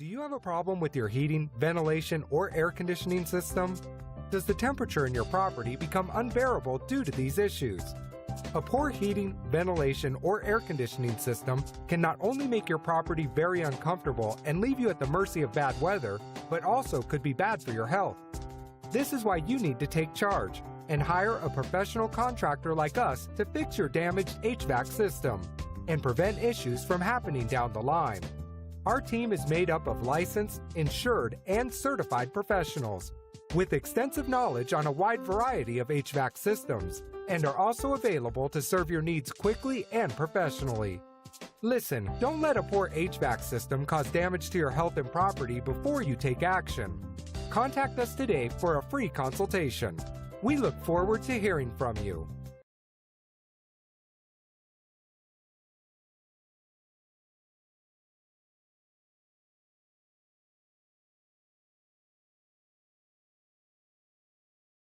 Do you have a problem with your heating, ventilation, or air conditioning system? Does the temperature in your property become unbearable due to these issues? A poor heating, ventilation, or air conditioning system can not only make your property very uncomfortable and leave you at the mercy of bad weather, but also could be bad for your health. This is why you need to take charge and hire a professional contractor like us to fix your damaged HVAC system and prevent issues from happening down the line. Our team is made up of licensed, insured, and certified professionals with extensive knowledge on a wide variety of HVAC systems and are also available to serve your needs quickly and professionally. Listen, don't let a poor HVAC system cause damage to your health and property before you take action. Contact us today for a free consultation. We look forward to hearing from you.